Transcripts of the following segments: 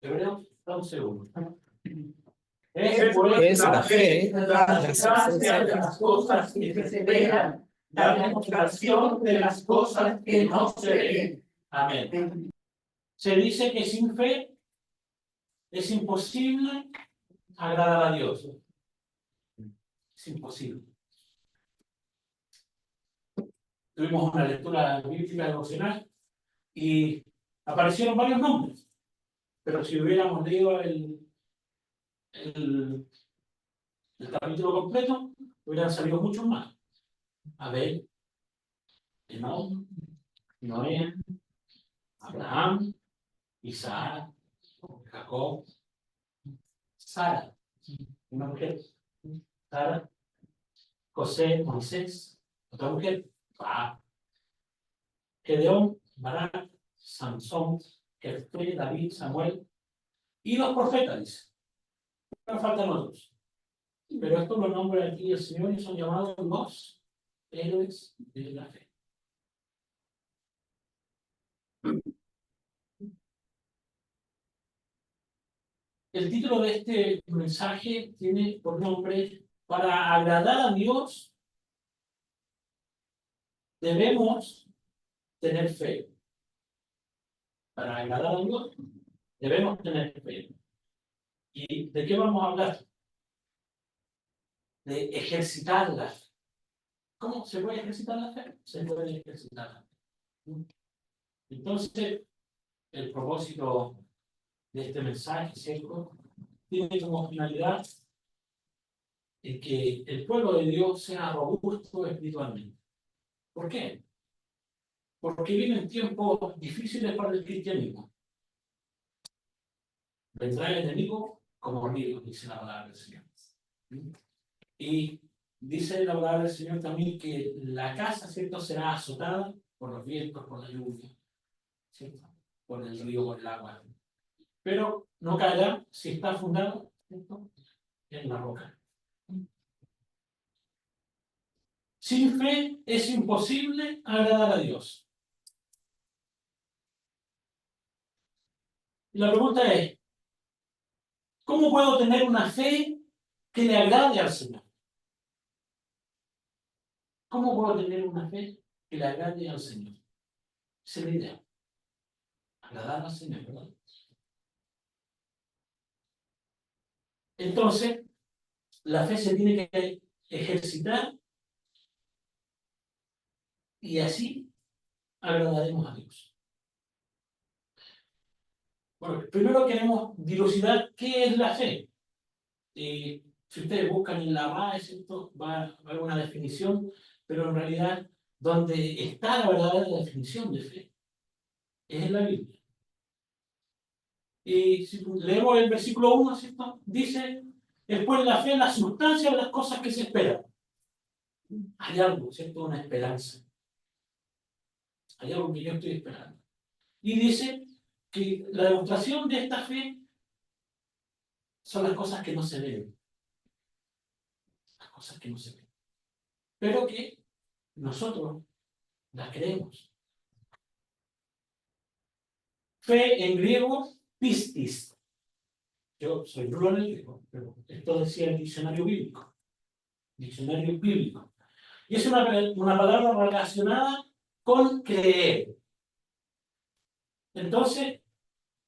Hebreos 11:1. Es la fe, la sustancia de las cosas que se vean, la demostración de las cosas que no se ven. Amén. Se dice que sin fe es imposible agradar a Dios. Es imposible. Tuvimos una lectura bíblica devocional y aparecieron varios nombres, pero si hubiéramos leído el capítulo completo, hubieran salido muchos más. Abel, Enoc, Noé, Abraham, Isaac, Jacob, Sara, una mujer, Sara, José, Moisés, otra mujer, Gedeón, Barak, Sansón, Jefté, David, Samuel y los profetas, dice. No faltan otros. Pero estos los nombra aquí el Señor y son llamados los héroes de la fe. El título de este mensaje tiene por nombre: para agradar a Dios debemos tener fe. Para agradar a Dios debemos tener fe. ¿Y de qué vamos a hablar? De ejercitar la fe. ¿Cómo se puede ejercitar la fe? Se puede ejercitar la fe. Entonces, el propósito de este mensaje, ¿cierto?, tiene como finalidad que el pueblo de Dios sea robusto espiritualmente. ¿Por qué? Porque viven tiempos difíciles para el cristianismo. Vendrá el enemigo como río, dice la palabra del Señor. Y dice la palabra del Señor también que la casa, ¿cierto?, será azotada por los vientos, por la lluvia, ¿cierto?, por el río, por el agua. Pero no caerá si está fundado, ¿cierto?, en la roca. Sin fe es imposible agradar a Dios. Y la pregunta es: ¿cómo puedo tener una fe que le agrade al Señor? ¿Cómo puedo tener una fe que le agrade al Señor? Esa es la idea. Agradar al Señor, ¿verdad? Entonces, la fe se tiene que ejercitar y así agradaremos a Dios. Bueno, primero queremos dilucidar qué es la fe. Si ustedes buscan en la RAE, ¿cierto?, va a haber una definición, pero en realidad donde está la verdadera definición de fe es en la Biblia. Y si leemos el versículo 1, ¿cierto?, dice: después la fe es la sustancia de las cosas que se esperan. Hay algo, ¿cierto?, una esperanza. Hay algo que yo estoy esperando. Y dice que la demostración de esta fe son las cosas que no se ven. Las cosas que no se ven. Pero que nosotros las creemos. Fe en griego, pistis. Yo soy nulo en el griego, pero esto decía el diccionario bíblico. Diccionario bíblico. Y es una palabra relacionada con creer. Entonces,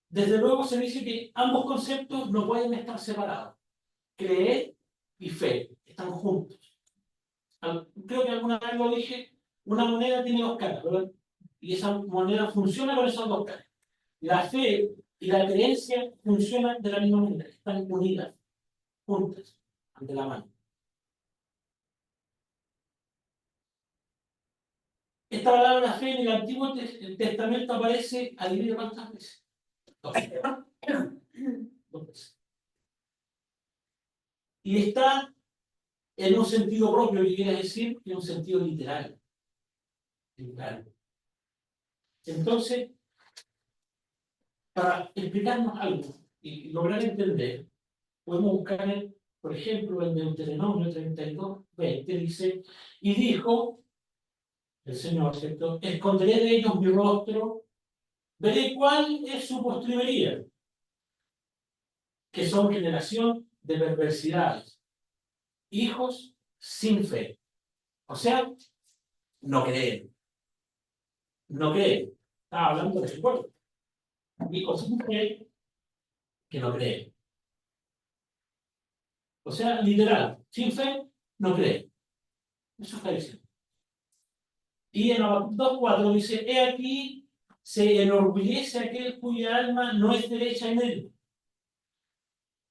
desde luego se dice que ambos conceptos no pueden estar separados. Creer y fe están juntos. Creo que alguna vez lo dije: una moneda tiene dos caras, ¿verdad? Y esa moneda funciona con esas dos caras. La fe y la creencia funcionan de la misma manera, están unidas, juntas, ante la mano. Esta palabra fe en el Antiguo Testamento aparece, adivina cuántas veces. Dos veces. Y está en un sentido propio, que quiere decir en un sentido literal. Entonces, para explicarnos algo y lograr entender, podemos buscar, por ejemplo, en Deuteronomio 32:20, dice: y dijo el Señor, ¿cierto?, esconderé de ellos mi rostro, veré cuál es su postrimería, que son generación de perversidades, hijos sin fe. O sea, no creen. No creen. Estaba hablando de su pueblo. Hijos sin fe que no creen. O sea, literal, sin fe, no creen. Eso está diciendo. Y en Habacuc 2:4 dice, he aquí, se enorgullece aquel cuya alma no es derecha en él,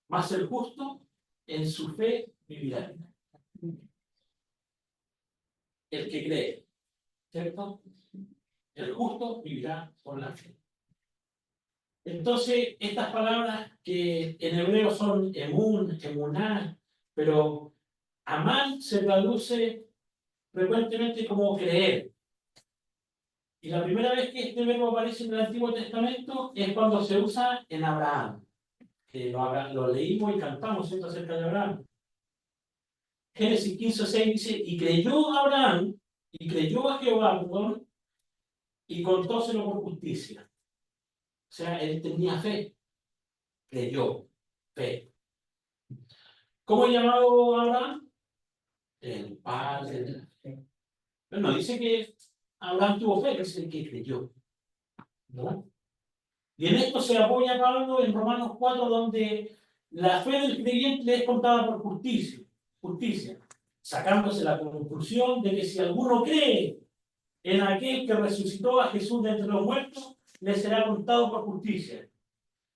mas el justo en su fe vivirá. El que cree, ¿cierto? El justo vivirá por la fe. Entonces, estas palabras que en hebreo son emun, emuná, pero amán se traduce frecuentemente como creer. Y la primera vez que este verbo aparece en el Antiguo Testamento es cuando se usa en Abraham. Que lo leímos y cantamos, ¿cierto?, acerca de Abraham. Génesis 15:6 dice, y creyó Abraham, y creyó a Jehová, perdón, y contóselo por justicia. O sea, él tenía fe, creyó, fe. ¿Cómo es llamado Abraham? El padre de la fe. Pero no dice que Abraham tuvo fe, dice que creyó, ¿no? Y en esto se apoya Pablo en Romanos 4, donde la fe del creyente le es contada por justicia, sacándose la conclusión de que si alguno cree en aquel que resucitó a Jesús de entre los muertos, le será contado por justicia.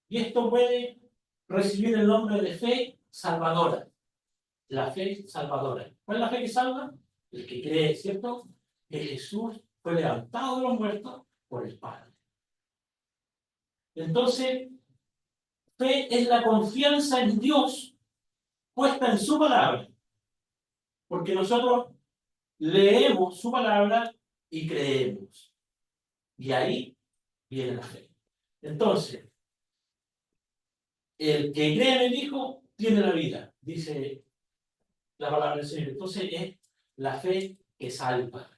Y esto puede recibir el nombre de fe salvadora. La fe salvadora. ¿Cuál es la fe que salva? El que cree, ¿cierto?, que Jesús fue levantado de los muertos por el Padre. Entonces, fe es la confianza en Dios puesta en su palabra. Porque nosotros leemos su palabra y creemos. Y ahí viene la fe. Entonces, el que cree en el Hijo tiene la vida, dice la palabra del Señor. Entonces, es la fe que salva.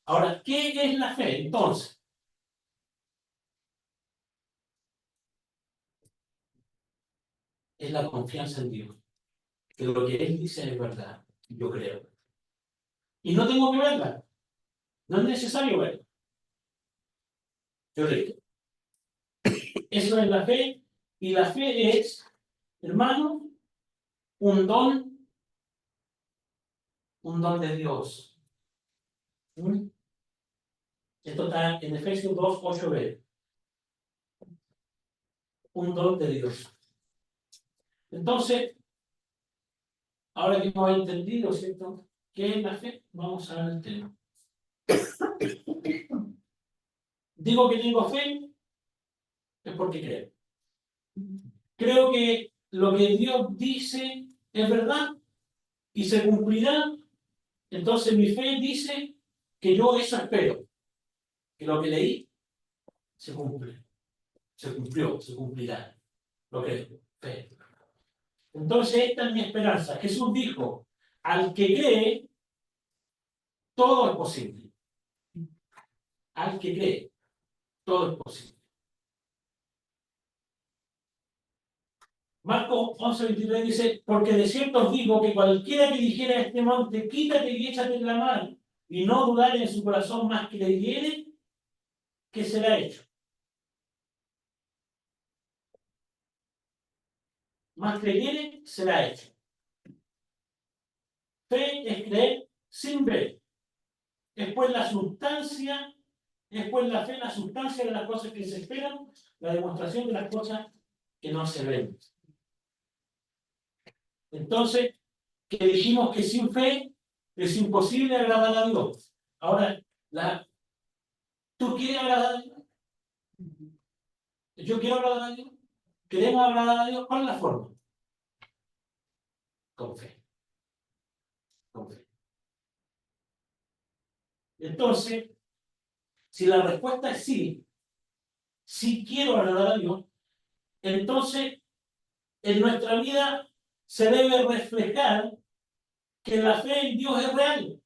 Ahora, ¿qué es la fe? Entonces, es la confianza en Dios. Que lo que Él dice es verdad. Yo creo. Y no tengo que verla. No es necesario verla. Yo creo. Eso es la fe. Y la fe es, hermano, un don de Dios. ¿Mm? Esto está en Efesios 2:8b. Un don de Dios. Entonces, ahora que hemos entendido, ¿cierto?, ¿qué es la fe? Vamos a ver el tema. Digo que tengo fe, es porque creo. Creo que lo que Dios dice es verdad y se cumplirá. Entonces mi fe dice que yo eso espero. Que lo que leí se cumple. Se cumplió, se cumplirá. Lo creo. Fe. Entonces esta es mi esperanza. Jesús dijo, al que cree, todo es posible. Al que cree, todo es posible. Marcos 11:23 dice, porque de cierto os digo que cualquiera que dijera a este monte, quítate y échate en la mar, y no dudare en su corazón más que creyere, que será hecho. Más creyere, será hecho. Fe es creer sin ver. Es pues la sustancia, es pues la fe la sustancia de las cosas que se esperan, la demostración de las cosas que no se ven. Entonces, que dijimos que sin fe es imposible agradar a Dios. Ahora, ¿tú quieres agradar a Dios? ¿Yo quiero agradar a Dios? ¿Queremos agradar a Dios? ¿Cuál es la forma? Con fe. Con fe. Entonces, si la respuesta es sí, sí quiero agradar a Dios, entonces en nuestra vida se debe reflejar que la fe en Dios es real.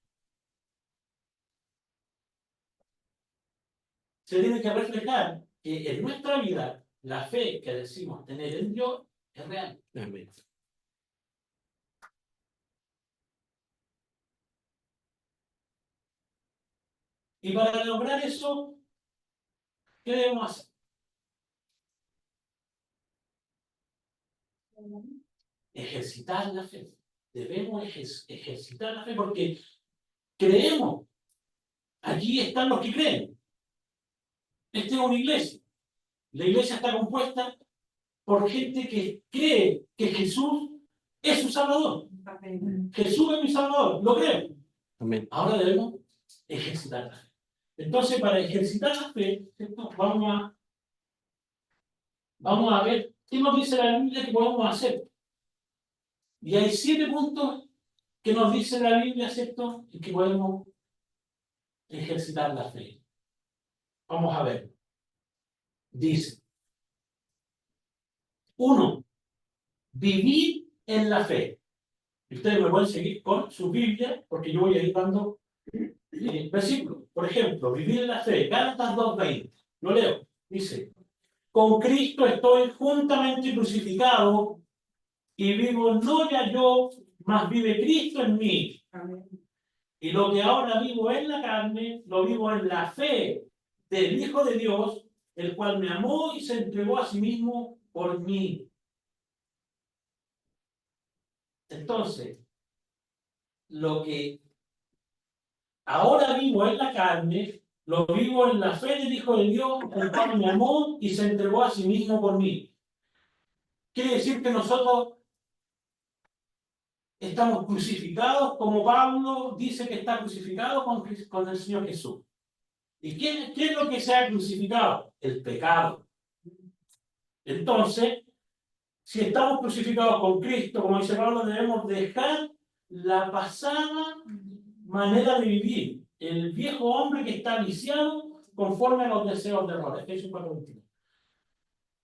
Se tiene que reflejar que en nuestra vida la fe que decimos tener en Dios Es real. Amén. Y para lograr eso, ¿qué debemos hacer? Ejercitar la fe. Debemos ejercitar la fe porque creemos. Aquí están los que creen. Esta es una iglesia. La iglesia está compuesta por gente que cree que Jesús es su Salvador. Jesús es mi Salvador, lo creo. Amén. Ahora debemos ejercitar la fe. Entonces, para ejercitar la fe, ¿cierto? Vamos a ver qué nos dice la Biblia que podemos hacer. Y hay 7 puntos que nos dice la Biblia, ¿cierto? Y que podemos ejercitar la fe. Vamos a ver. Dice: 1. Vivir en la fe. Y ustedes me pueden seguir con su Biblia, porque yo voy a ir dando versículos. Por ejemplo, vivir en la fe. Gálatas 2:20. Lo leo. Dice: con Cristo estoy juntamente crucificado, y vivo no ya yo, mas vive Cristo en mí. Amén. Y lo que ahora vivo en la carne, lo vivo en la fe del Hijo de Dios, el cual me amó y se entregó a sí mismo por mí. Entonces, lo que ahora vivo en la carne, lo vivo en la fe del Hijo de Dios, el cual me amó y se entregó a sí mismo por mí. Quiere decir que nosotros estamos crucificados, como Pablo dice que está crucificado con el Señor Jesús. ¿Y qué es lo que se ha crucificado? El pecado. Entonces, si estamos crucificados con Cristo, como dice Pablo, debemos dejar la pasada manera de vivir, el viejo hombre que está viciado conforme a los deseos de error. Efesios 4:21.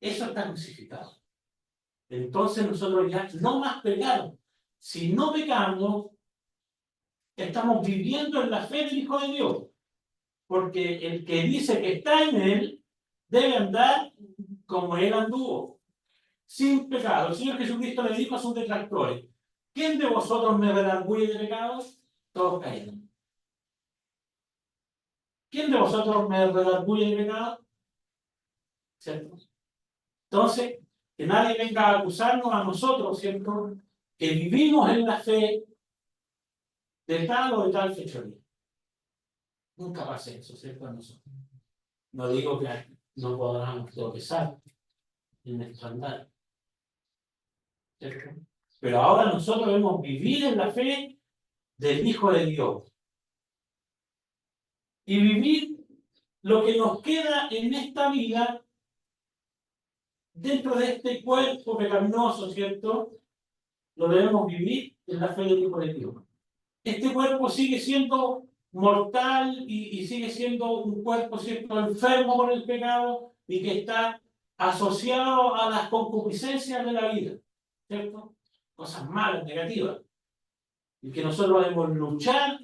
Eso está crucificado. Entonces nosotros ya no más pecado. Si no pecamos, estamos viviendo en la fe del Hijo de Dios. Porque el que dice que está en él debe andar como él anduvo, sin pecado. El Señor Jesucristo le dijo a sus detractores: ¿quién de vosotros me redarguye de pecados? Todos cayeron. ¿Quién de vosotros me redarguye de pecados? ¿Cierto? Entonces, que nadie venga a acusarnos a nosotros, ¿cierto?, que vivimos en la fe de tal o de tal fechoría. Nunca pase eso, ¿cierto? A nosotros. No digo que no podamos tropezar en nuestro andar, ¿cierto? Pero ahora nosotros debemos vivir en la fe del Hijo de Dios. Y vivir lo que nos queda en esta vida dentro de este cuerpo pecaminoso, ¿cierto? Lo debemos vivir en la fe del Hijo de Dios. Este cuerpo sigue siendo mortal y sigue siendo un cuerpo, ¿cierto?, enfermo por el pecado y que está asociado a las concupiscencias de la vida, ¿cierto? Cosas malas, negativas. Y que nosotros debemos luchar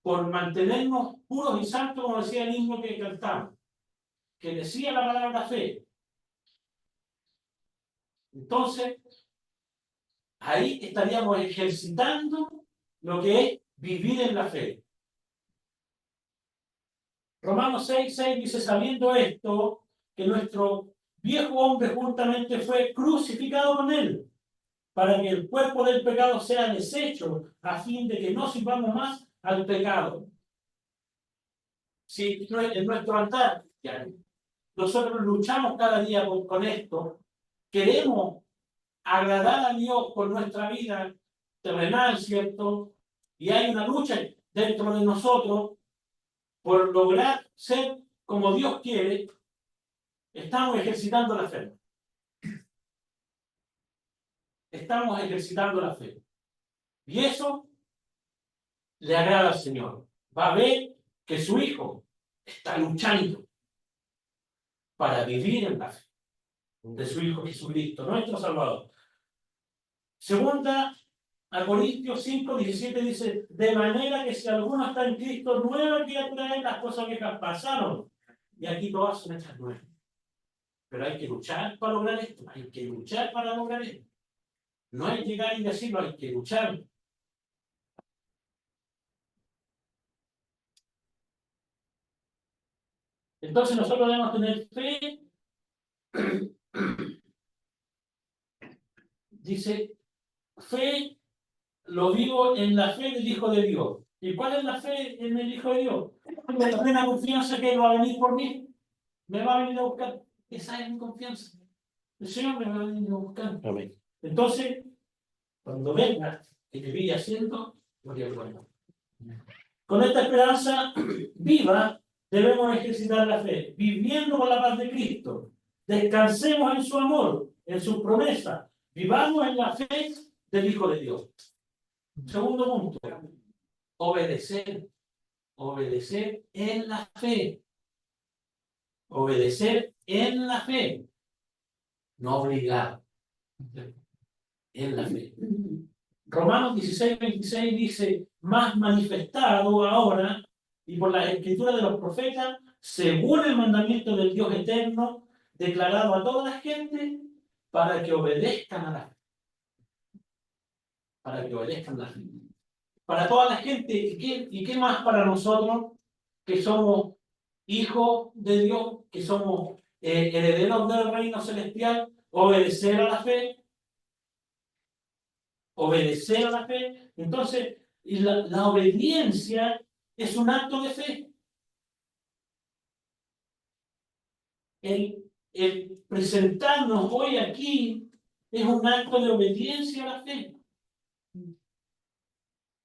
por mantenernos puros y santos, como decía el himno que cantamos, que decía la palabra fe. Entonces, ahí estaríamos ejercitando lo que es vivir en la fe. Romanos 6:6 dice: sabiendo esto, que nuestro viejo hombre juntamente fue crucificado con él, para que el cuerpo del pecado sea deshecho, a fin de que no sirvamos más al pecado. Si en nuestro altar, nosotros luchamos cada día con esto, queremos agradar a Dios con nuestra vida terrenal, ¿cierto? Y hay una lucha dentro de nosotros por lograr ser como Dios quiere. Estamos ejercitando la fe. Estamos ejercitando la fe. Y eso le agrada al Señor. Va a ver que su Hijo está luchando para vivir en la fe de su Hijo Jesucristo, nuestro Salvador. Segunda a Corintios 5:17 dice: de manera que si alguno está en Cristo, nueva criatura es, las cosas viejas pasaron, y aquí todas son hechas nuevas. pero hay que luchar para lograr esto, hay que luchar para lograr esto. No es llegar y decirlo, hay que luchar. Entonces nosotros debemos tener fe. Dice, fe lo vivo en la fe del Hijo de Dios. ¿Y cuál es la fe en el Hijo de Dios? La plena confianza que Él va a venir por mí. Me va a venir a buscar. Esa es mi confianza. El Señor me va a venir a buscar. Amén. Entonces, cuando venga y me vaya haciendo, gloria al bueno. Con esta esperanza viva, debemos ejercitar la fe, viviendo con la paz de Cristo. Descansemos en su amor, en su promesa. Vivamos en la fe del Hijo de Dios. Segundo punto, obedecer. Obedecer en la fe. Obedecer en la fe. No obligar. En la fe. Romanos 16:26 dice, más manifestado ahora, y por la escritura de los profetas, según el mandamiento del Dios eterno, declarado a toda la gente, para que obedezcan a la fe. Para que obedezcan a la fe. Para toda la gente, ¿y qué más para nosotros, que somos hijos de Dios, que somos herederos del reino celestial? Obedecer a la fe. Obedecer a la fe. Entonces, la obediencia es un acto de fe. El presentarnos hoy aquí es un acto de obediencia a la fe.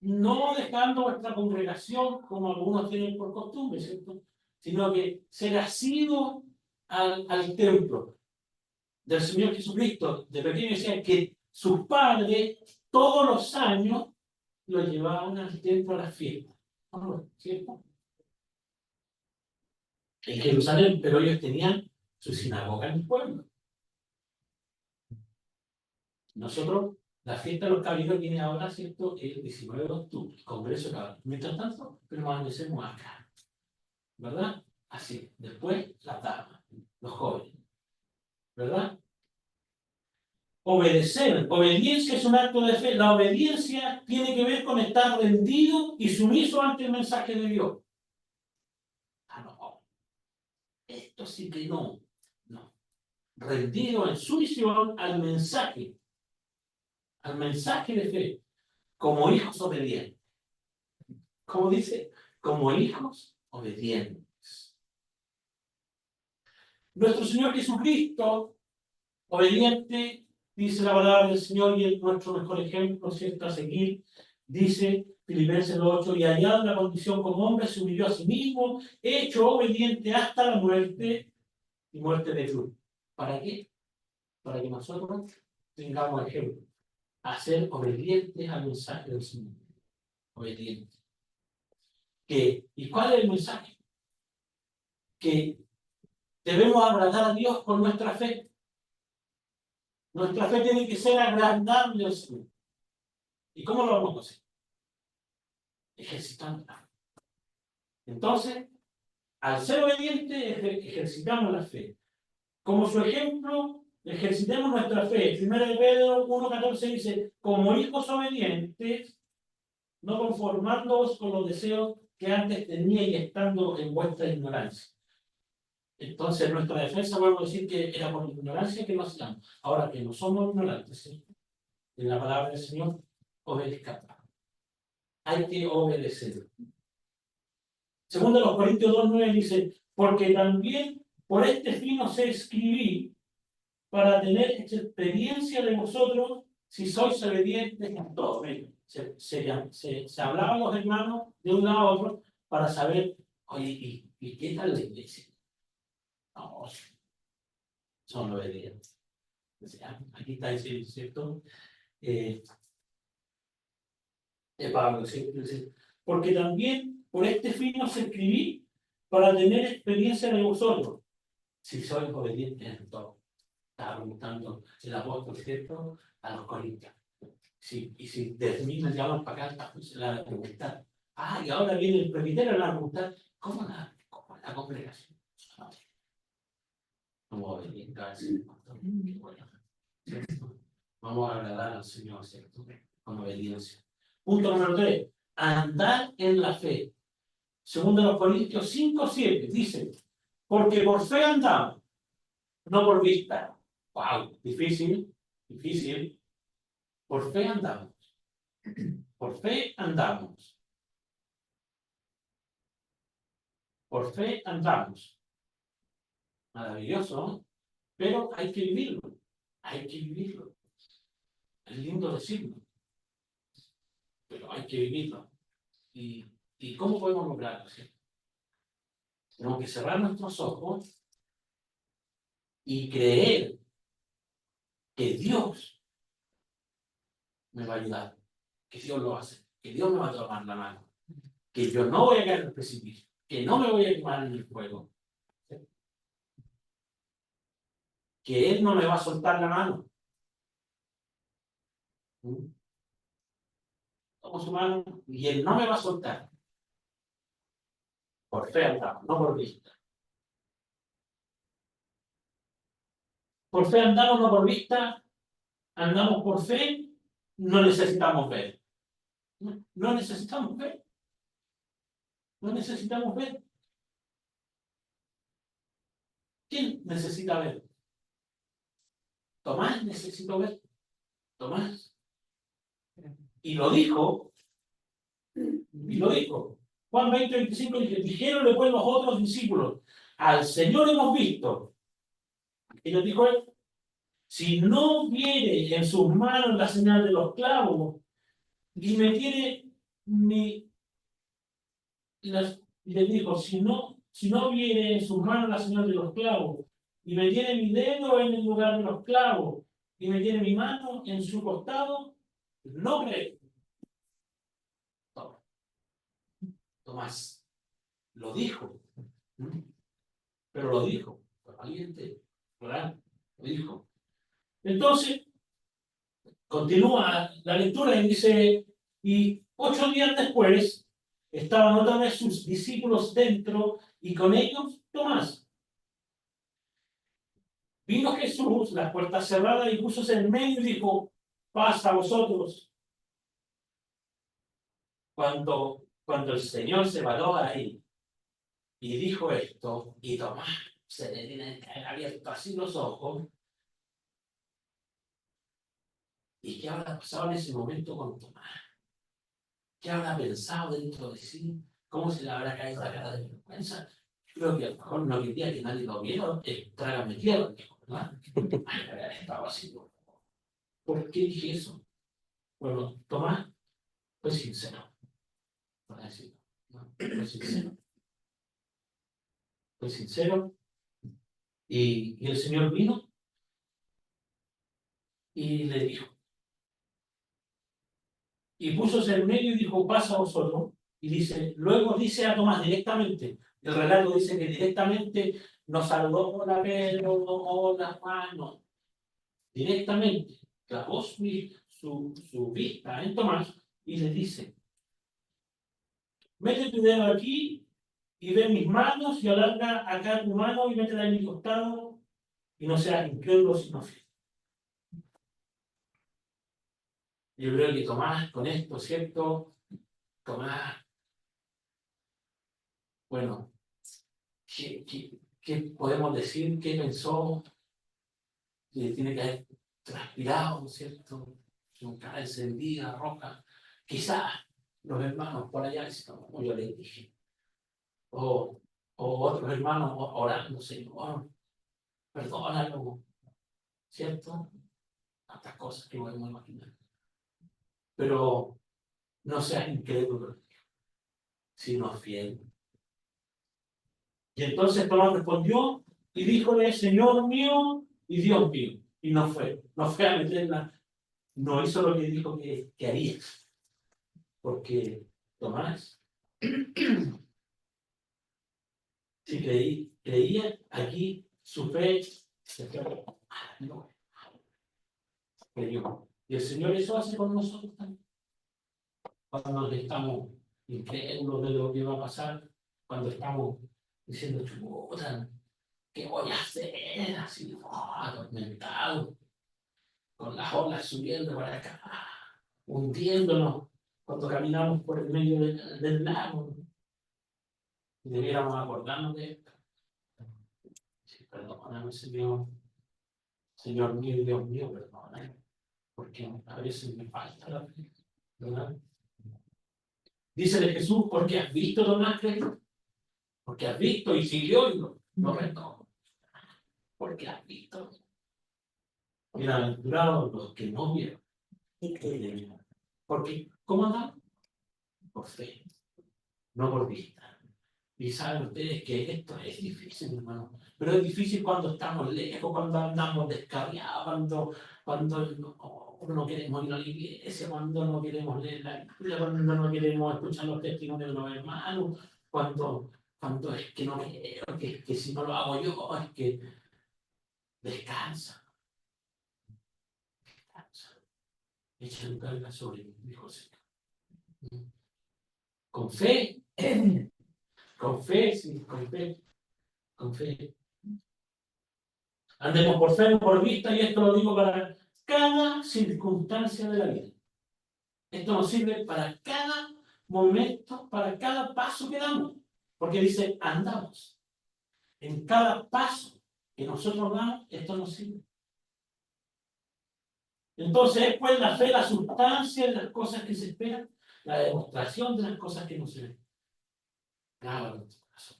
No dejando nuestra congregación como algunos tienen por costumbre, ¿cierto? Sino que ser asiduo al templo del Señor Jesucristo. De pequeño decían que sus padres todos los años lo llevaban al templo a las fiestas, ¿cierto? En Jerusalén, pero ellos tenían su sinagoga en el pueblo. Nosotros, la fiesta de los caballeros viene ahora, ¿cierto? El 19 de octubre, el Congreso de Caballeros. Mientras tanto, permanecemos acá, ¿verdad? Así. Después, las damas, los jóvenes, ¿verdad? Obedecer. Obediencia es un acto de fe. La obediencia tiene que ver con estar rendido y sumiso ante el mensaje de Dios. Ah, no. Esto sí que no. No. Rendido en sumisión al mensaje de fe, como hijos obedientes. Como dice, como hijos obedientes. Nuestro Señor Jesucristo, obediente, dice la palabra del Señor, y es nuestro mejor ejemplo, ¿cierto?, a seguir. Dice Filipenses 8, y allá en la condición como hombre se humilló a sí mismo, hecho obediente hasta la muerte, y muerte de cruz. ¿Para qué? Para que nosotros tengamos ejemplo. A ser obedientes al mensaje del Señor. Obedientes. ¿Y cuál es el mensaje? Que debemos agradar a Dios con nuestra fe. Nuestra fe tiene que ser agradable al Señor. ¿Y cómo lo vamos a hacer? Ejercitando la fe. Entonces, al ser obedientes, ejercitamos la fe. Como su ejemplo, ejercitemos nuestra fe. 1 Pedro 1:14 dice, como hijos obedientes, no conformándoos con los deseos que antes teníais estando en vuestra ignorancia. Entonces, nuestra defensa, vuelvo a decir que era por ignorancia que lo hacíamos. Ahora que no somos ignorantes, ¿sí?, en la palabra del Señor, obedezcamos. Hay que obedecer. Segundo los Corintios 2:9 dice, porque también por este fin os escribí, para tener experiencia de vosotros si sois obedientes en todo. Se hablaban los hermanos de un lado a otro para saber, oye, ¿y qué tal la iglesia? No, son obedientes. O sea, aquí está diciendo, ¿cierto? Pablo, ¿cierto? Porque también por este fin os escribí para tener experiencia de vosotros, si sois obedientes en todo. Estaba preguntando el apóstol, ¿cierto?, a los corintios. Sí, y si desde mí me llaman para acá, la preguntar. Y ahora viene el presbítero a preguntar, ¿cómo la congregación? Vamos a venir cada vez más. Qué bueno, ¿cierto? Vamos a agradar al Señor, ¿cierto? Con obediencia. Punto número 3. Andar en la fe. Segundo de los Corintios 5:7 dice, porque por fe andamos, no por vista. Wow, difícil, difícil. Por fe andamos. Por fe andamos. Por fe andamos. Maravilloso, ¿no? Pero hay que vivirlo. Hay que vivirlo. Es lindo decirlo, pero hay que vivirlo. ¿Y cómo podemos lograrlo? ¿Sí? Tenemos que cerrar nuestros ojos y creer que Dios me va a ayudar, que Dios lo hace, que Dios me va a tomar la mano, que yo no voy a caer en el precipicio, que no me voy a quemar en el fuego, ¿sí? Que Él no me va a soltar la mano. Tomo su mano y Él no me va a soltar. Por fe andamos, no por vista. Por fe andamos, no por vista. Andamos por fe, no necesitamos ver. No necesitamos ver. No necesitamos ver. ¿Quién necesita ver? Tomás necesitó ver. Tomás. Y lo dijo. Y lo dijo. Juan 20:25 dice, dijéronle pues los otros discípulos, al Señor hemos visto. Y nos dijo él, si no viere en sus manos la señal de los clavos, y metiere mi... Y les dijo, si no viere en sus manos la señal de los clavos, y metiere mi dedo en el lugar de los clavos, y metiere mi mano en su costado, no cree. Tomás lo dijo, pero lo dijo, fue valiente, ¿verdad? Lo dijo. Entonces, continúa la lectura y dice, y 8 días después, estaban otra vez sus discípulos dentro, y con ellos Tomás. Vino Jesús, las puertas cerradas, y puso en medio y dijo, paz a vosotros. Cuando el Señor se paró ahí y dijo esto, y Tomás se le tiene que haber abierto así los ojos, ¿y qué habrá pasado en ese momento con Tomás? ¿Qué habrá pensado dentro de sí? ¿Cómo se le habrá caído la cara de vergüenza? Creo que a lo mejor no quería que nadie lo viera, trágame tierra, dijo, ¿verdad? Ay, estaba así. ¿Por qué dije eso? Bueno, Tomás fue sincero, para decirlo, ¿no? Fue sincero. Fue sincero. Y el Señor vino y le dijo, y púsose en medio y dijo, pasa a vosotros. Y dice, luego dice a Tomás directamente, el relato dice que directamente nos saludó, hola Pedro, hola Juan, no. Directamente clavó su vista en Tomás y le dice, mete tu dedo aquí y ve mis manos y alarga acá tu mano y métela en mi costado y no seas incrédulo sino fiel. Yo creo que Tomás con esto, ¿cierto? Tomás, bueno, ¿qué podemos decir? ¿Qué pensó? Que tiene que haber transpirado, ¿cierto? Su cara encendida, roja. Quizás los hermanos por allá, como yo les dije, o otros hermanos orando, Señor, perdónalo, ¿cierto? Tantas cosas que podemos imaginar. Pero no seas incrédulo, sino fiel. Y entonces Tomás respondió y díjole, Señor mío y Dios mío. Y no fue a meterla, no hizo lo que dijo que haría. Porque Tomás, si creía, aquí su fe se fue. No, creyó. Y el Señor eso hace con nosotros también. Cuando estamos incrédulos de lo que va a pasar, cuando estamos diciendo, chuta, ¿qué voy a hacer? Así, atormentado, con las olas subiendo para acá, hundiéndonos cuando caminamos por el medio del lago. Y debiéramos acordarnos de esto. Sí, perdóname, Señor. Señor mío y Dios mío, perdóname. Porque a veces me falta la fe, ¿verdad? Dícele Jesús, porque has visto, no has creído. Porque has visto y siguió y no perdono. Porque has visto. Bienaventurados los que no vieron y creyeron. Porque, ¿cómo andamos? Por fe, no por vista. Y saben ustedes que esto es difícil, hermano. Pero es difícil cuando estamos lejos, cuando andamos descarriados, cuando no queremos ir a la iglesia, cuando no queremos leer la Biblia, cuando no queremos escuchar los testimonios de los hermanos, cuando es que no quiero, que si no lo hago yo, es que descansa. Echa tu carga sobre mí, dijo el Señor. Con fe, sí, con fe. Andemos por fe, no por vista, y esto lo digo para cada circunstancia de la vida. Esto nos sirve para cada momento, para cada paso que damos. Porque dice, andamos. En cada paso que nosotros damos, esto nos sirve. Entonces, pues la fe, la sustancia de las cosas que se esperan, la demostración de las cosas que no se ven. Claro, en tu corazón.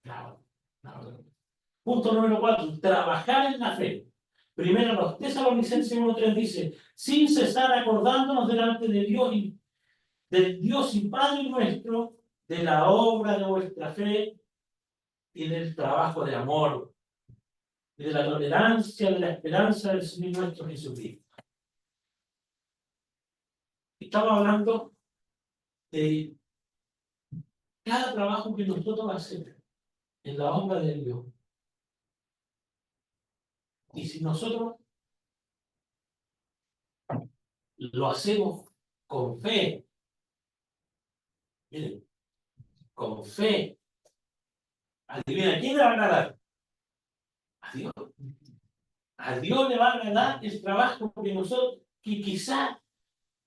Claro. Punto número 4, trabajar en la fe. Primero, los Tesalonicenses 1:3 dice, sin cesar acordándonos delante de Dios del Dios y Padre nuestro, de la obra de vuestra fe y del trabajo de amor, y de la tolerancia, de la esperanza del Señor nuestro Jesucristo. Estamos hablando de cada trabajo que nosotros hacemos en la obra de Dios. Y si nosotros lo hacemos con fe, miren, con fe, adivina, ¿quién le va a agradar? A Dios. A Dios le va a agradar el trabajo que nosotros, que quizás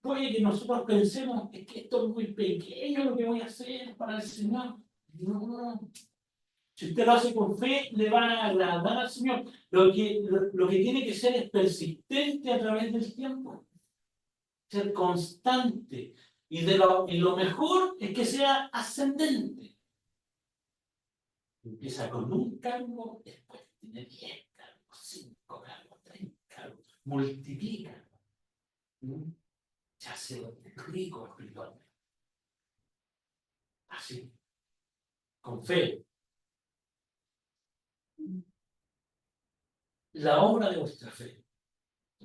puede que nosotros pensemos, es que esto es muy pequeño lo que voy a hacer para el Señor. No. Si usted lo hace con fe, le va a agradar al Señor. Lo que tiene que ser es persistente a través del tiempo. Ser constante. Y lo mejor es que sea ascendente. Empieza con un cargo, después tiene 10 cargos, 5 cargos, 3 cargos. Multiplica. Se hace rico espiritualmente. Así. Con fe. La obra de vuestra fe.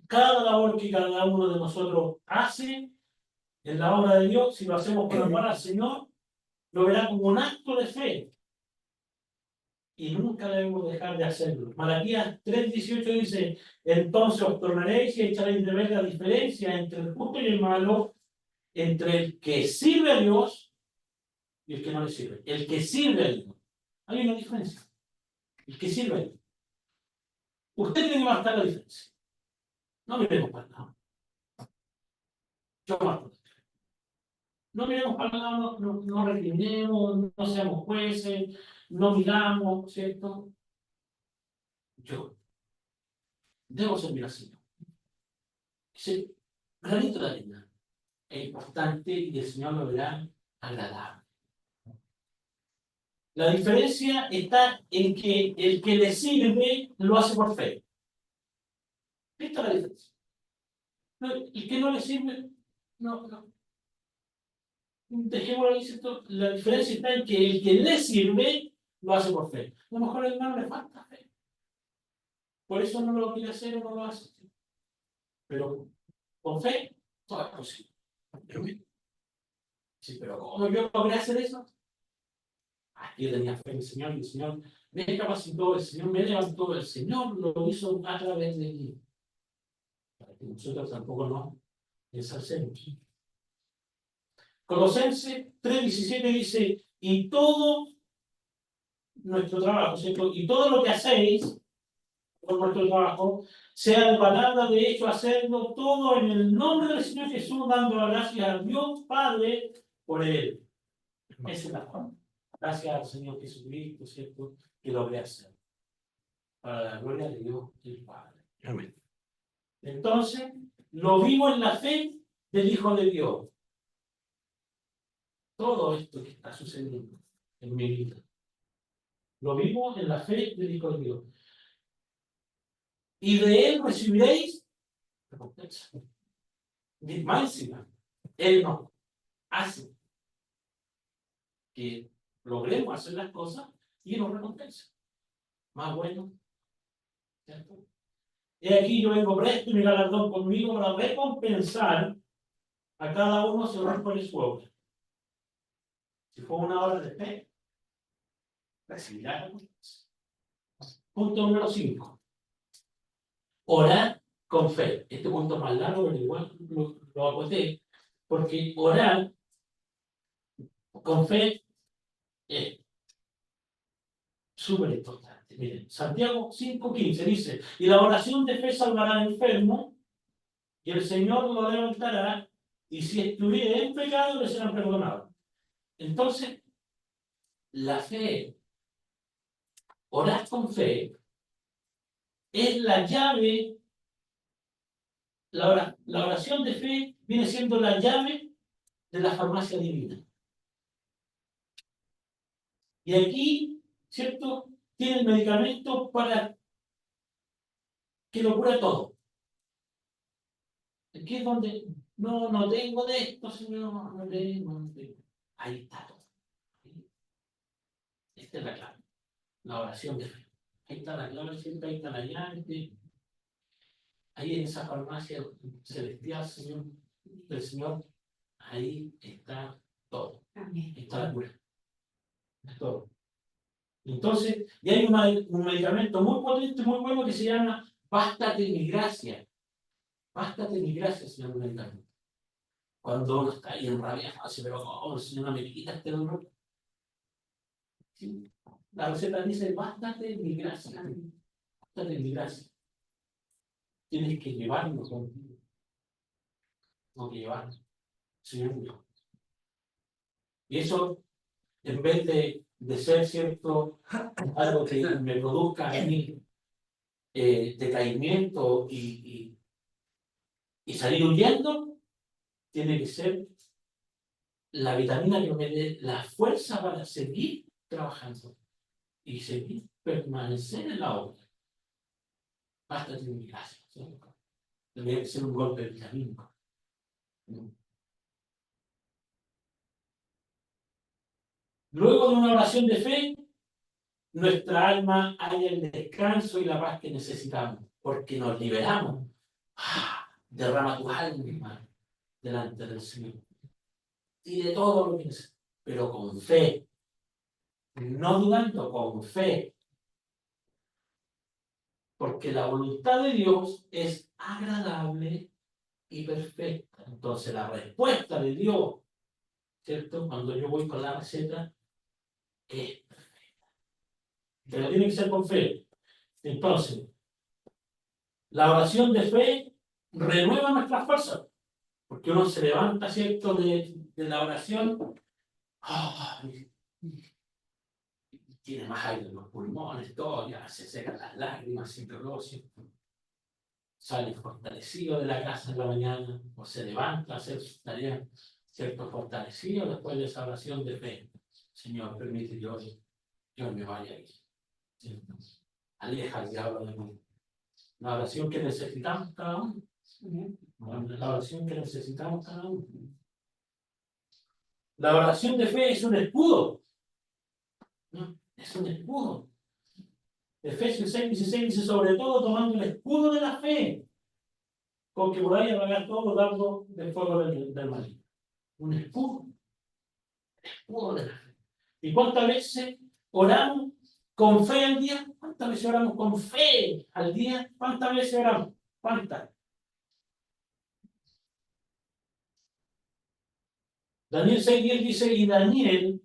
Cada labor que cada uno de nosotros hace en la obra de Dios, si lo hacemos por amor al Señor, lo verá como un acto de fe. Y nunca debemos dejar de hacerlo. Malaquías 3:18 dice, entonces os tornaréis y echaréis de ver la diferencia entre el justo y el malo, entre el que sirve a Dios y el que no le sirve. El que sirve a Dios. Hay una diferencia. El que sirve a Dios. Usted tiene que marcar la diferencia. No miremos para el lado. Yo marco. No miremos para el lado, no reclinemos, no seamos jueces, no miramos, ¿cierto? Yo debo servir al Señor. Ese granito de arena es importante y el Señor lo verá agradable. La diferencia está en que el que le sirve lo hace por fe. Esta es la diferencia. El que no le sirve, no. Dejémoslo ahí, ¿cierto? La diferencia está en que el que le sirve lo hace por fe. A lo mejor al hermano le falta fe. Por eso no lo quiere hacer o no lo hace. Pero con fe, todo es posible. Sí, pero ¿cómo yo logré hacer eso? Yo tenía fe en el Señor y el Señor me capacitó, el Señor me levantó, el Señor lo hizo a través de mí. Para que nosotros tampoco nos ensalcemos. Colosenses 3:17 dice, y todo nuestro trabajo, ¿cierto? Y todo lo que hacéis por nuestro trabajo, sea de palabra, de hecho, hacerlo todo en el nombre del Señor Jesús, dando gracias a Dios Padre por Él. Esa es la forma. Gracias al Señor Jesucristo, ¿cierto? Que lo voy a hacer. Para la gloria de Dios el Padre. Amén. Entonces, lo vivo en la fe del Hijo de Dios. Todo esto que está sucediendo en mi vida, lo vivo en la fe del Hijo de Dios. Y de Él recibiréis recompensa. Más encima, Él nos hace que logremos hacer las cosas y nos recompensa. Más bueno, ¿cierto? Y aquí yo vengo presto y mi galardón conmigo para recompensar a cada uno según por su obra. Si fue una obra de fe, recibirá recompensa. Punto número 5. Orar con fe. Este punto es más largo, pero igual lo acoté, porque orar con fe es súper importante. Miren, Santiago 5:15 dice, y la oración de fe salvará al enfermo, y el Señor lo levantará, y si estuviera en pecado, le serán perdonados. Entonces, la fe, orar con fe, es la llave, la oración de fe viene siendo la llave de la farmacia divina. Y aquí, ¿cierto? Tiene el medicamento para que lo cura todo. Aquí es donde no tengo de esto, Señor, no tengo. Ahí está todo. Esta es la clave, la oración de fe. Ahí está la clave, siempre ahí está la llave. Ahí en esa farmacia celestial, Señor, del Señor, ahí está todo. Ahí está la cura. Es todo. Entonces, y hay un medicamento muy potente, muy bueno que se llama Bástate mi gracia. Bástate mi gracia, Señor medicamento. Cuando uno está ahí enrabiado, así, pero oh, Señor, me quita este dolor. ¿Sí? La receta dice, bástate mi gracia. Bástate mi gracia. Tienes que llevarlo contigo. No que llevarlo. Señor. Y eso, en vez de ser cierto, algo que me produzca a mí decaimiento y salir huyendo, tiene que ser la vitamina que me dé la fuerza para seguir trabajando y seguir permanecer en la obra. Basta de mi gracia. Tendría que ser un golpe vitamínico. Luego de una oración de fe, nuestra alma halla el descanso y la paz que necesitamos, porque nos liberamos. Derrama tu alma, hermano, delante del Señor. Y de todo lo que necesitas, pero con fe. No dudando, con fe. Porque la voluntad de Dios es agradable y perfecta. Entonces la respuesta de Dios, ¿cierto? Cuando yo voy con la receta, es perfecta. Pero tiene que ser con fe. Entonces, la oración de fe renueva nuestras fuerzas. Porque uno se levanta, ¿cierto? De la oración. Tiene más aire en los pulmones, todo, ya se secan las lágrimas, sin dolor, sale fortalecido de la casa en la mañana, o se levanta a hacer sus tareas, ¿cierto? Fortalecido después de esa oración de fe. Señor, permite yo me vaya ahí. ¿Cierto? Aleja al diablo de mí. La oración que necesitamos cada uno. La oración que necesitamos cada uno. La oración de fe es un escudo. ¿No? Es un escudo. Efesios 6:16 dice, sobre todo tomando el escudo de la fe, con que podáis apagar todos los dardos del fuego del maligno. Un escudo. Escudo de la fe. ¿Y cuántas veces oramos con fe al día? ¿Cuántas veces oramos con fe al día? ¿Cuántas veces oramos? ¿Cuántas? Daniel 6:10 dice, y Daniel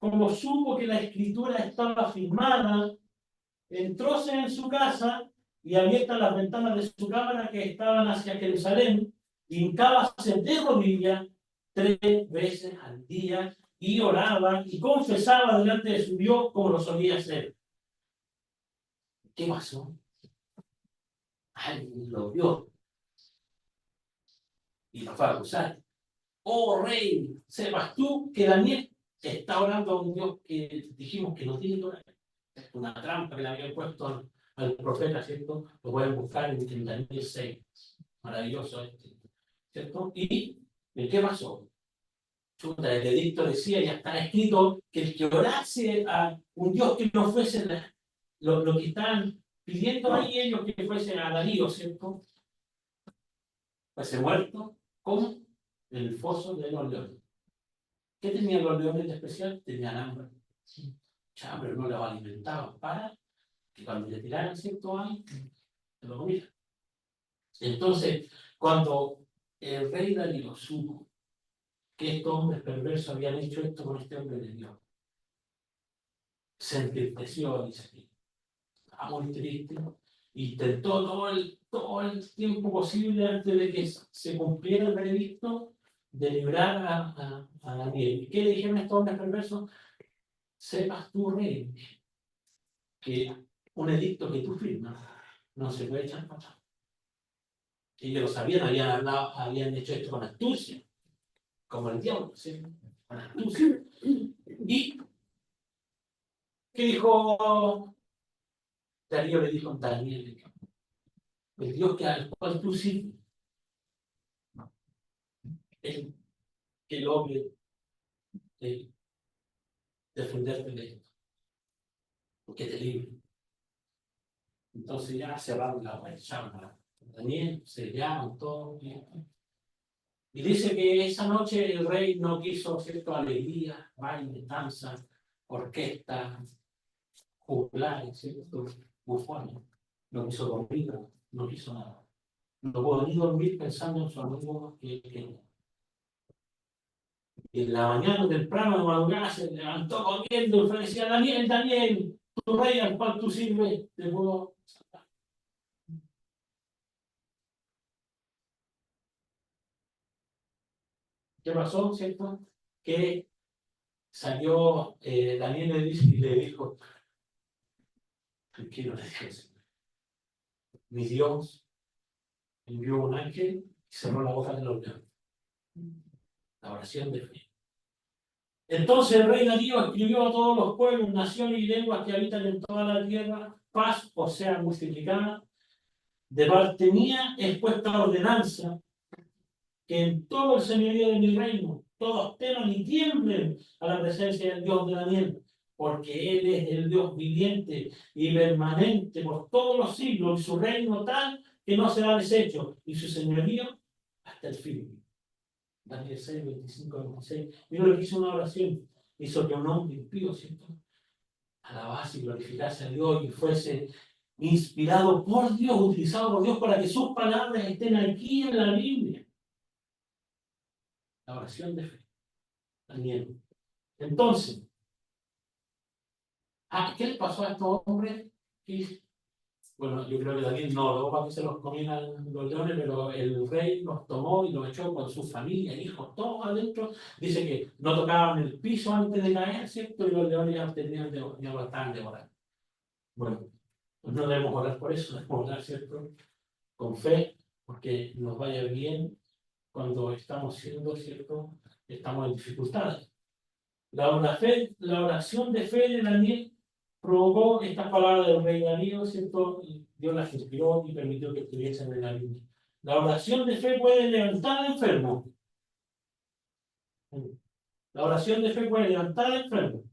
como supo que la escritura estaba firmada, entróse en su casa y abiertas las ventanas de su cámara que estaban hacia Jerusalén, hincábase de rodillas 3 veces al día y oraba y confesaba delante de su Dios como lo solía hacer. ¿Qué pasó? Alguien lo vio y lo fue a acusar. Oh rey, sepas tú que Daniel está orando a un Dios que dijimos que no tiene que orar. Es una trampa que le habían puesto al profeta, ¿cierto? Lo pueden buscar en Daniel 6. Maravilloso ¿cierto? ¿Y qué pasó? Chuta, el edicto decía, ya está escrito, que el que orase a un Dios que no fuese lo que están pidiendo ahí ellos que fuese a Darío, ¿cierto? Fuese muerto, ¿cómo? En el foso de los leones. ¿Qué tenían los leones de especial? Tenían hambre. Hambre no los alimentaban para que cuando le tiraran 100 años, se lo comieran. Entonces, cuando el rey Darío supo que estos hombres perversos habían hecho esto con este hombre de Dios, se entristeció, dice aquí. Estaba muy triste. Intentó todo el tiempo posible antes de que se cumpliera el veredicto de librar a Daniel. ¿Y qué le dijeron estos hombres perversos? Sepas tú, rey, que un edicto que tú firmas no se puede echar para atrás. Ellos lo sabían, habían hecho esto con astucia, como el diablo, ¿sí? Con astucia. ¿Y qué dijo Darío? Le dijo Daniel, el Dios al cual tú sirves, es que logre defenderte de esto, porque te libre. Entonces ya cerraron la web, llaman a Daniel, se llaman todos. Y dice que esa noche el rey no quiso, ¿cierto?, alegría, baile, danza, orquesta, juglares, ¿cierto?, bufones. No quiso dormir, no quiso nada. No pudo ni dormir pensando en su amigo que y en la mañana temprano de madrugada se levantó corriendo y fue a decir: Daniel, Daniel, tu rey al cual tú sirves, te puedo salvar. ¿Qué pasó, cierto? Que salió Daniel y le dijo: tranquilo, le dijo: mi Dios envió un ángel y cerró la boca de los leones. La oración de fe. Entonces el rey Darío escribió a todos los pueblos, naciones y lenguas que habitan en toda la tierra, paz, o sea, multiplicada. De parte mía es puesta ordenanza que en todo el señorío de mi reino todos teman y tiemblen a la presencia del Dios de Daniel, porque Él es el Dios viviente y permanente por todos los siglos, y su reino tal que no será deshecho, y su señorío hasta el fin. Daniel 6, 25, 26. Mira lo que hizo una oración, hizo que un hombre impío, ¿cierto?, alabase y glorificase a Dios y fuese inspirado por Dios, utilizado por Dios para que sus palabras estén aquí en la Biblia. La oración de fe. Daniel. Entonces, ¿qué le pasó a estos hombres? Bueno, yo creo que Daniel no oró para que se los comieran los leones, pero el rey los tomó y los echó con su familia, hijos, todos adentro. Dice que no tocaban el piso antes de caer, ¿cierto? Y los leones ya lo estaban devorando. Bueno, pues no debemos orar por eso, debemos orar, ¿cierto?, con fe, porque nos vaya bien cuando estamos siendo, ¿cierto?, estamos en dificultades. La oración de fe de Daniel provocó estas palabras del rey Darío, ¿cierto? Y Dios las inspiró y permitió que estuviesen en la Biblia. La oración de fe puede levantar al enfermo. La oración de fe puede levantar al enfermo.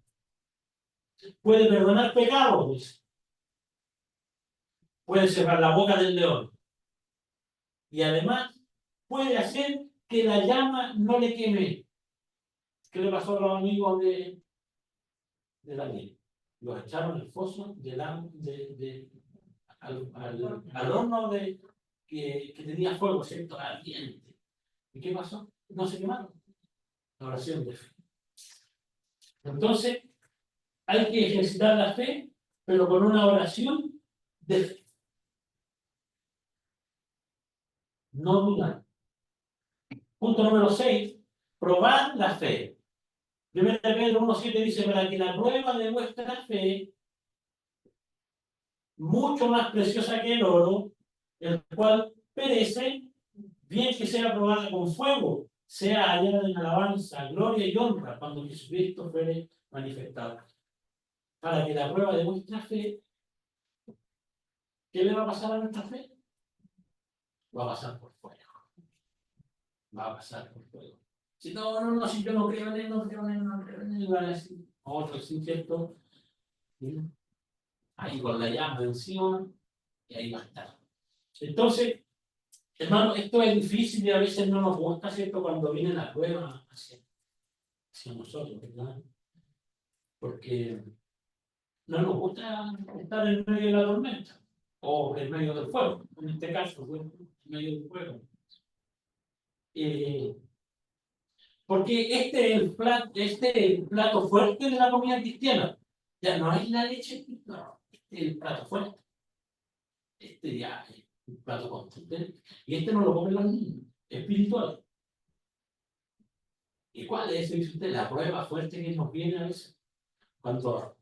Puede perdonar pecados. Puede cerrar la boca del león. Y además puede hacer que la llama no le queme. ¿Qué le pasó a los amigos de Daniel? Los echaron al foso al horno que tenía fuego, ¿cierto?, ardiente. ¿Y qué pasó? No se quemaron. La oración de fe. Entonces, hay que ejercitar la fe, pero con una oración de fe. No dudar. Punto número 6. Probar la fe. 1 Pedro 1:7 dice, para que la prueba de vuestra fe, mucho más preciosa que el oro, el cual perece, bien que sea probada con fuego, sea hallada en alabanza, gloria y honra cuando Jesucristo fuere manifestado. Para que la prueba de vuestra fe, ¿qué le va a pasar a nuestra fe? Va a pasar por fuego. Va a pasar por fuego. Si no, si yo no creo en él, no creo en él, va a decir, otro, sí, cierto. ¿Sí? Ahí con la llama encima, y ahí va a estar. Entonces, hermano, esto es difícil y a veces no nos gusta, ¿cierto? Cuando viene la prueba hacia nosotros, ¿verdad? Porque no nos gusta estar en medio de la tormenta, o en medio del fuego, en este caso, bueno, en medio del fuego. Porque este es el plato fuerte de la comida cristiana. Ya no es la leche, no, este es el plato fuerte. Este ya es un plato contundente. Y este no lo comen los niños, espiritual. ¿Y cuál es, dice usted, la prueba fuerte que nos viene a veces? Cuando,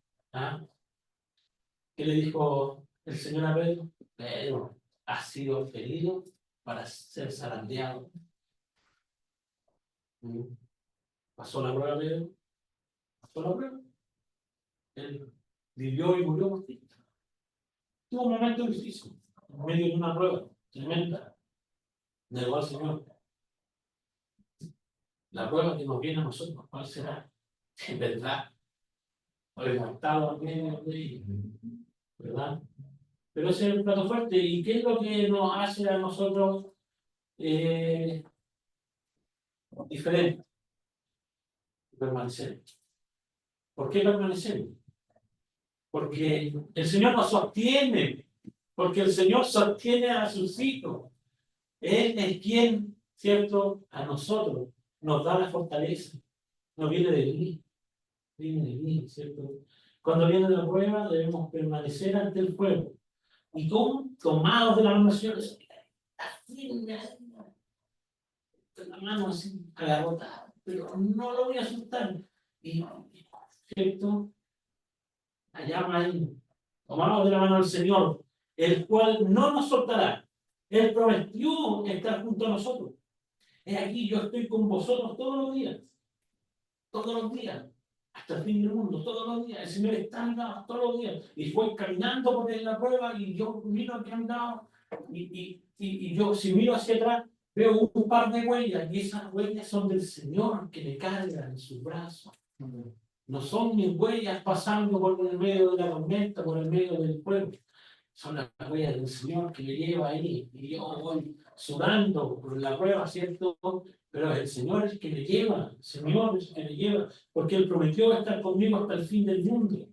¿qué le dijo el Señor a Pedro? Pedro, ha sido herido para ser zarandeado. ¿Pasó la prueba, Pedro? ¿Pasó la prueba? Él vivió y murió por ti. Tuvo un momento difícil, en medio de una prueba tremenda. Negó al Señor. La prueba que nos viene a nosotros, ¿cuál será? En verdad, o hemos estado en medio de ella, ¿verdad? Pero ese es el plato fuerte. ¿Y qué es lo que nos hace a nosotros diferente? Permanecer. ¿Por qué permanecemos? Porque el Señor nos sostiene, porque el Señor sostiene a sus hijos. Él es quien, ¿cierto?, a nosotros nos da la fortaleza. No viene de mí, viene de mí, ¿cierto? Cuando viene la prueba, debemos permanecer ante el fuego. ¿Y cómo? Tomados de las naciones, la mano así, agarrotada, pero no lo voy a asustar. Y, ¿cierto? Allá va ahí, tomados de la mano del Señor, el cual no nos soltará. Él prometió estar junto a nosotros. Es aquí, yo estoy con vosotros todos los días, hasta el fin del mundo, todos los días. El Señor está andando todos los días. Y fue caminando por la prueba y yo miro que andaba y yo, si miro hacia atrás, veo un par de huellas y esas huellas son del Señor que me carga en sus brazos. No son mis huellas pasando por el medio de la tormenta, por el medio del pueblo. Son las huellas del Señor que me lleva ahí. Y yo voy sudando por la prueba, ¿cierto? Pero el Señor es el que me lleva. El Señor es el que me lleva. Porque Él prometió estar conmigo hasta el fin del mundo.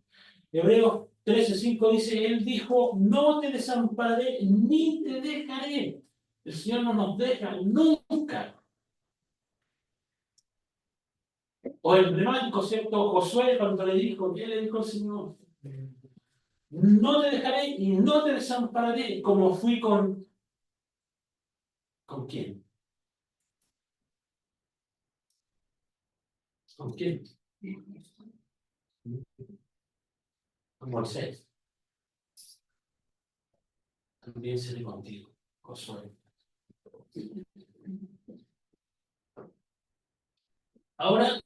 Hebreos 13:5 dice, Él dijo, no te desampararé ni te dejaré. El Señor no nos deja nunca. O el emblemático, ¿cierto? Josué, cuando le dijo, ¿qué le dijo el Señor? No te dejaré y no te desampararé, como fui con quién. ¿Con quién? Con Moisés. También seré contigo, Josué. Ahora,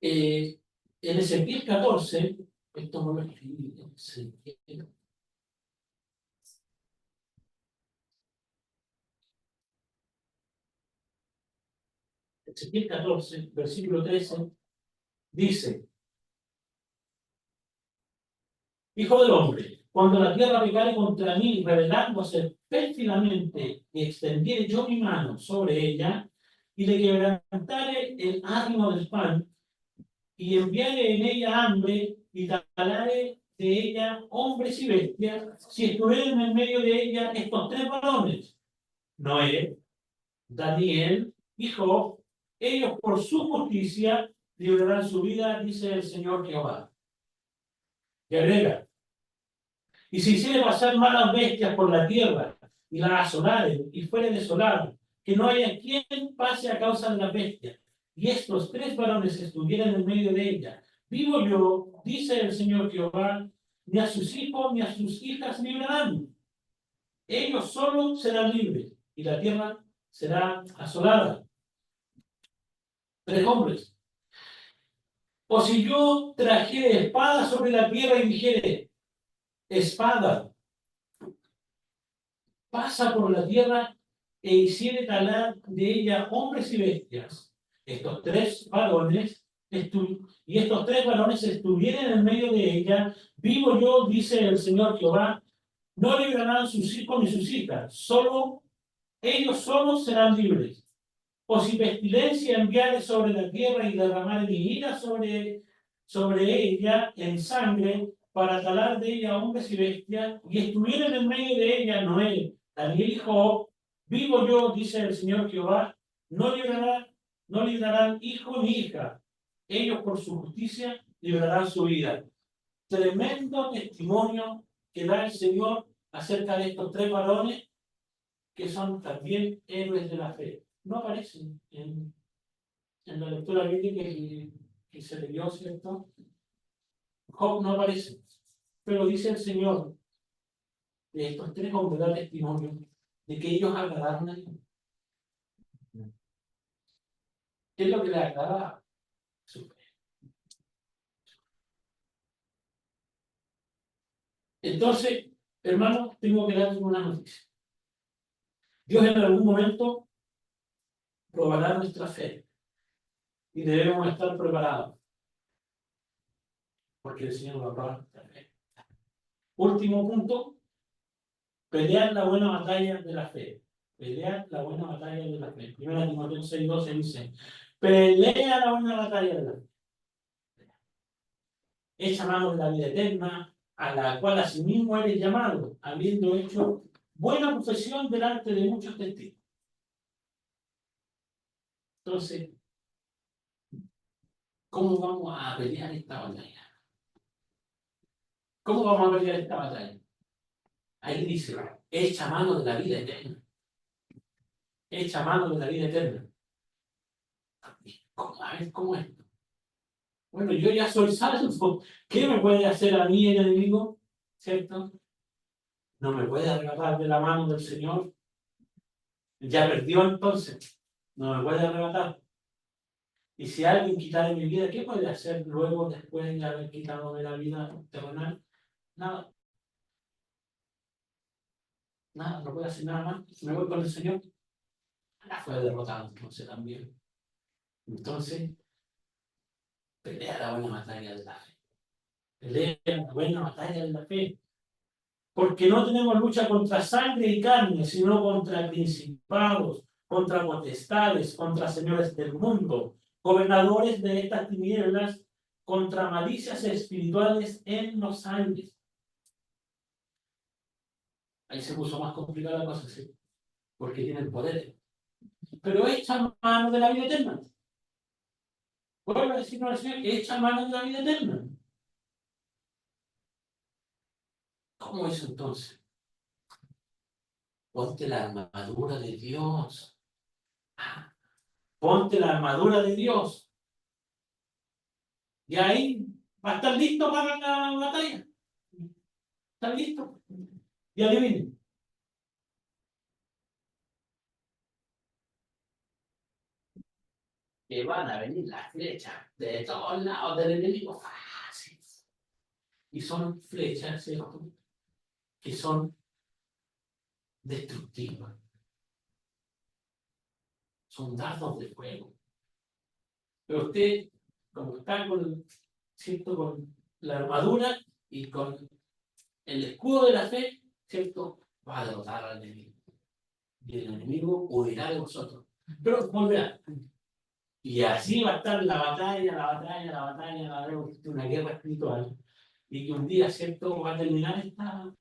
en Ezequiel 14, esto no lo escribí en Ezequiel. Ezequiel 14, versículo 13, dice, Hijo del hombre, cuando la tierra pecare contra mí, rebelándose pérfidamente, y extendiere yo mi mano sobre ella, y le quebrantare el ánimo del pan, y enviare en ella hambre, y talare de ella hombres y bestias, si estuvieran en medio de ella estos tres varones, Noé, Daniel y Job, Ellos por su justicia librarán su vida, dice el Señor Jehová. Y agrega, y si hiciere pasar malas bestias por la tierra, y las asolaren, y fuere desolado, que no haya quien pase a causa de la bestia, y estos 3 varones estuvieran en medio de ella, vivo yo, dice el Señor Jehová, ni a sus hijos ni a sus hijas librarán. Ellos solo serán libres, y la tierra será asolada. 3 hombres. O si yo trajere espada sobre la tierra y dijere, espada, pasa por la tierra e hiciere talar de ella hombres y bestias. Estos 3 varones y estos 3 varones estuvieran en medio de ella, vivo yo, dice el Señor Jehová, no librarán sus hijos ni sus hijas, solo ellos solos serán libres. O si pestilencia enviare sobre la tierra y derramare mi ira sobre ella en sangre, para talar de ella hombres y bestias, y estuvieran en medio de ella Noé, Daniel y Job, vivo yo, dice el Señor Jehová, no librarán hijo ni hija. Ellos por su justicia librarán su vida. Tremendo testimonio que da el Señor acerca de estos 3 varones que son también héroes de la fe. No aparecen en la lectura bíblica que se leyó, ¿cierto? Job no aparece. Pero dice el Señor de estos 3 hombres da testimonio de que ellos agradaron a Dios. ¿Qué es lo que le agradaba? Su fe. Entonces, hermano, tengo que darles una noticia. Dios en algún momento probará nuestra fe y debemos estar preparados, porque el Señor va a probar nuestra fe. Último punto, pelear la buena batalla de la fe. Pelear la buena batalla de la fe. 1 Timoteo 6:12 dice, pelea la buena batalla de la fe. Echa mano de la vida eterna, a la cual asimismo eres llamado, habiendo hecho buena profesión delante de muchos testigos. Entonces, ¿cómo vamos a pelear esta batalla? ¿Cómo vamos a pelear esta batalla? Ahí dice, echa mano de la vida eterna. Echa mano de la vida eterna. ¿Cómo? A ver, ¿cómo es? Bueno, yo ya soy salvo. ¿Qué me puede hacer a mí el enemigo? ¿Cierto? No me puede arrebatar de la mano del Señor. Ya perdió entonces. No me puede arrebatar. Y si alguien quitara mi vida, ¿qué puede hacer luego, después de haber quitado de la vida terrenal? Nada. Nada, no puede hacer nada más. Me voy con el Señor. Ya fue derrotado entonces también. Entonces, pelea la buena batalla de la fe. Pelea la buena batalla de la fe. Porque no tenemos lucha contra sangre y carne, sino contra principados, contra potestades, contra señores del mundo, gobernadores de estas tinieblas, contra malicias espirituales en los aires. Ahí se puso más complicada la cosa, ¿sí? Porque tienen poder. Pero echa mano de la vida eterna. Vuelvo a decirlo al Señor, echa mano de la vida eterna. ¿Cómo es entonces? Ponte la armadura de Dios. Ponte la armadura de Dios. Y ahí va a estar listo para la batalla. ¿Está listo? Y adivinen. Que van a venir las flechas de todos lados del enemigo. Fácil. Y son flechas, ¿cierto? Que son destructivas. Son dardos de fuego. Pero usted, como está con, ¿cierto? Con la armadura y con el escudo de la fe, ¿cierto? Va a derrotar al enemigo. Y el enemigo huirá de vosotros. Pero volverá. Y así va a estar la batalla, una guerra espiritual. Y que un día, ¿cierto? Va a terminar esta.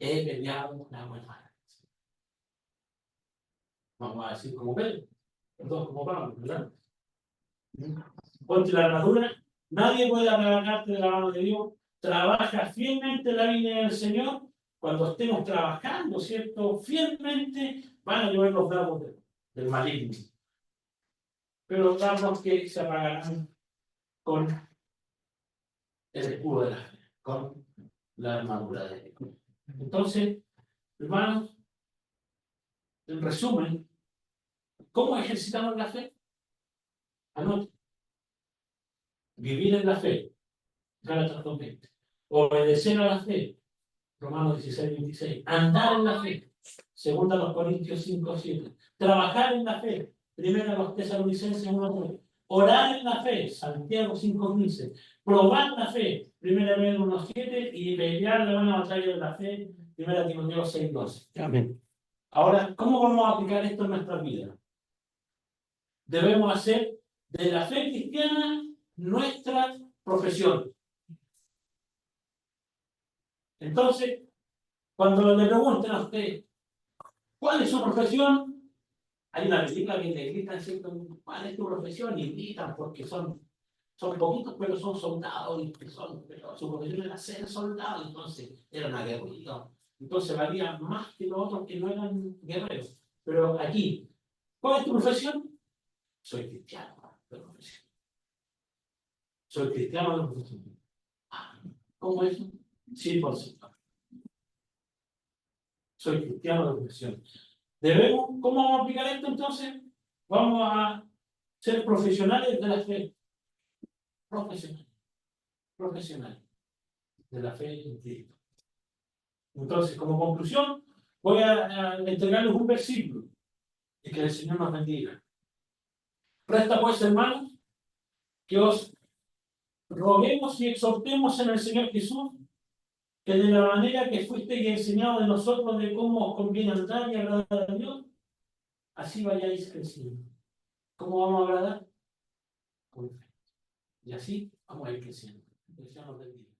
He peleado una buena batalla. Vamos a decir como Pedro. Perdón, como Pablo, ¿verdad? Ponte la armadura, nadie puede arrebatarte de la mano de Dios. Trabaja fielmente en la viña del Señor. Cuando estemos trabajando, ¿cierto? Fielmente van a llover los dardos del maligno. Pero los dardos que se apagarán con el escudo de la fe, con la armadura de Dios. Entonces, hermanos, en resumen, ¿cómo ejercitamos la fe? Anote. Vivir en la fe, Gálatas 2:20. Obedecer a la fe, Romanos 16:26. Andar en la fe, 2 Corintios 5:7. Trabajar en la fe, 1 Tesalonicenses 1:3. Orar en la fe, Santiago 5:15. Probar la fe, 1 Pedro 1:7. Y pelear la buena batalla de la fe, 1 Timoteo 6:12. Amén. Ahora, ¿cómo vamos a aplicar esto en nuestra vida? Debemos hacer de la fe cristiana nuestra profesión. Entonces, cuando le pregunten a usted, ¿cuál es su profesión? Hay una película que le gritan siempre, ¿cuál es tu profesión? Y gritan porque son poquitos, pero son soldados, pero su profesión era ser soldado, entonces eran aguerridos. Entonces valían más que los otros que no eran guerreros. Pero aquí, ¿cuál es tu profesión? Soy cristiano de profesión. Soy cristiano de profesión. ¿Cómo es eso? Sí, por supuesto. Soy cristiano de profesión. ¿Cómo vamos a aplicar esto entonces? Vamos a ser profesionales de la fe. Profesionales de la fe en Cristo. Entonces, como conclusión, voy a entregarles un versículo y que el Señor nos bendiga. Resta pues, hermanos, que os roguemos y exhortemos en el Señor Jesús, que de la manera que fuisteis enseñados de nosotros de cómo os conviene andar y agradar a Dios, así vayáis creciendo. ¿Cómo vamos a agradar? Con fe. Y así vamos a ir creciendo. Que el Señor nos bendiga.